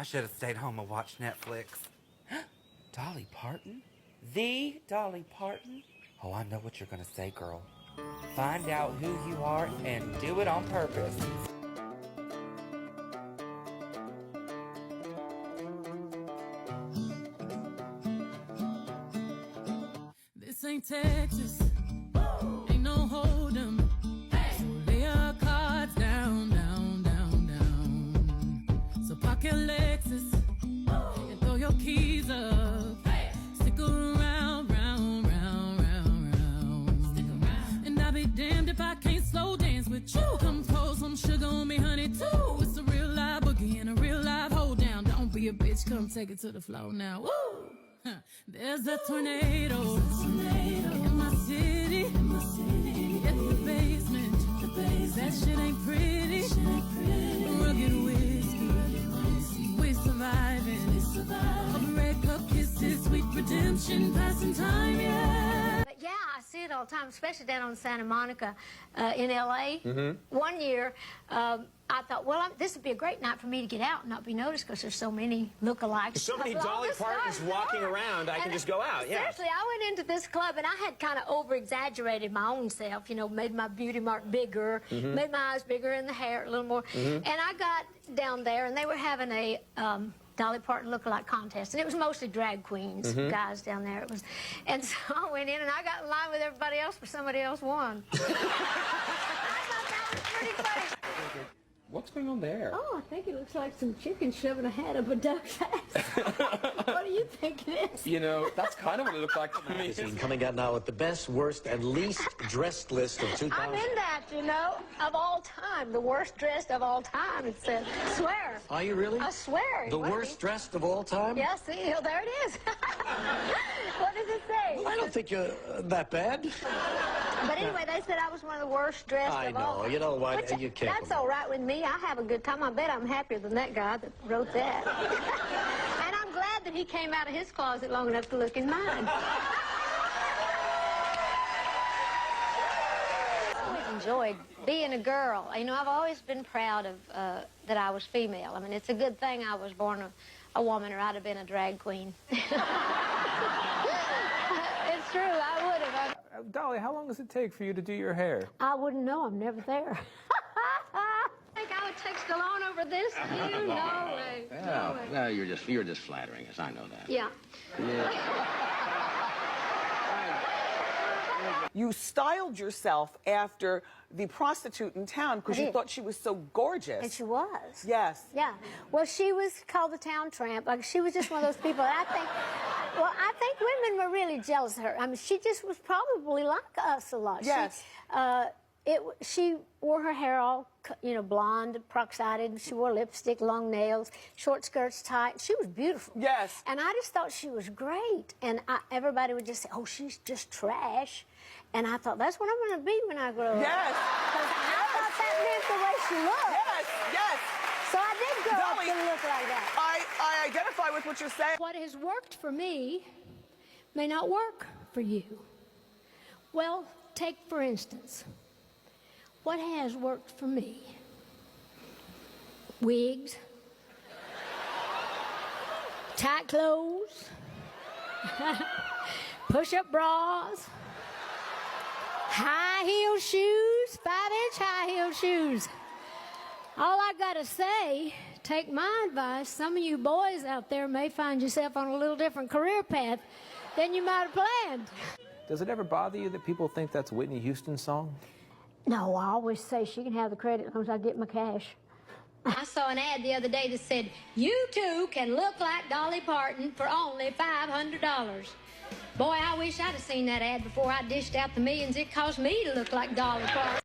I should have stayed home and watched Netflix. Dolly Parton? The Dolly Parton? Oh, I know what you're gonna say, girl. Find out who you are and do it on purpose. This ain't Texas. Ain't no hold 'em. So lay your cards down, down, down, down. So park your Lexus and throw your keys up. Stick around, round, round, round, round. Stick around. And I'll be damned if I can't slow dance with you. Come pour some sugar on me, honey, too. It's a real live boogie and a real live hold down. Don't be a bitch, come take it to the floor now. Woo! There's a tornado in my city, at the basement. That shit ain't pretty. Rugged whiskey, we surviving. Red cup kisses, sweet redemption, passing time, yeah. But yeah, I see it all the time, especially down on Santa Monica in L.A. One year, I thought, well, this would be a great night for me to get out and not be noticed because there's so many lookalikes. So many Dolly Partons walking around, I can just go out, yeah. Seriously, I went into this club and I had kind of over-exaggerated my own self, you know, made my beauty mark bigger, made my eyes bigger and the hair a little more. And I got down there and they were having a Dolly Parton lookalike contest, and it was mostly drag queens, guys down there. And so I went in and I got in line with everybody else, but somebody else won. I thought that was pretty funny. What's going on there? Oh, I think it looks like some chicken shoving a hat up a duck's ass. What do you think it is? You know, that's kind of what it looked like to me. Coming out now with the best, worst, and least dressed list of 2000. I'm in that, you know, of all time. The worst dressed of all time, it said. Swear. Are you really? I swear. The worst dressed of all time? Yeah, see, there it is. What does it say? Well, I don't think you're that bad. But anyway, they said I was one of the worst dressed I of all know. time. You know what? You can't. That's all right with me. I have a good time. I bet I'm happier than that guy that wrote that. And I'm glad that he came out of his closet long enough to look in mine. I always enjoyed being a girl. You know, I've always been proud of that I was female. I mean, it's a good thing I was born a woman, or I'd have been a drag queen. It's true, I would have. Dolly, how long does it take for you to do your hair? I wouldn't know. I'm never there. I think I would take Stallone over this. You know way. Well, no, you're just flattering us. I know that. Yeah. You styled yourself after the prostitute in town because you thought she was so gorgeous. And she was. Yes. Yeah. Well, she was called the town tramp. Like, she was just one of those people that I think women were really jealous of her. I mean, she just was probably like us a lot. Yes. She wore her hair all, you know, blonde, peroxided. She wore lipstick, long nails, short skirts, tight. She was beautiful. Yes. And I just thought she was great. And everybody would just say, oh, she's just trash. And I thought, that's what I'm going to be when I grow up. Yes. Because I thought that meant the way she looked. Yes, yes. So I did grow up Dolly, to look like that. I identify with what you're saying. What has worked for me may not work for you. Well, take for instance, what has worked for me? Wigs, tight clothes, push-up bras, high heel shoes, 5-inch high heel shoes. All I gotta say, take my advice, some of you boys out there may find yourself on a little different career path than you might have planned. Does it ever bother you that people think that's Whitney Houston's song? No, I always say she can have the credit as long as I get my cash. I saw an ad the other day that said, you too can look like Dolly Parton for only $500. Boy, I wish I'd have seen that ad before I dished out the millions it cost me to look like Dolly Parton.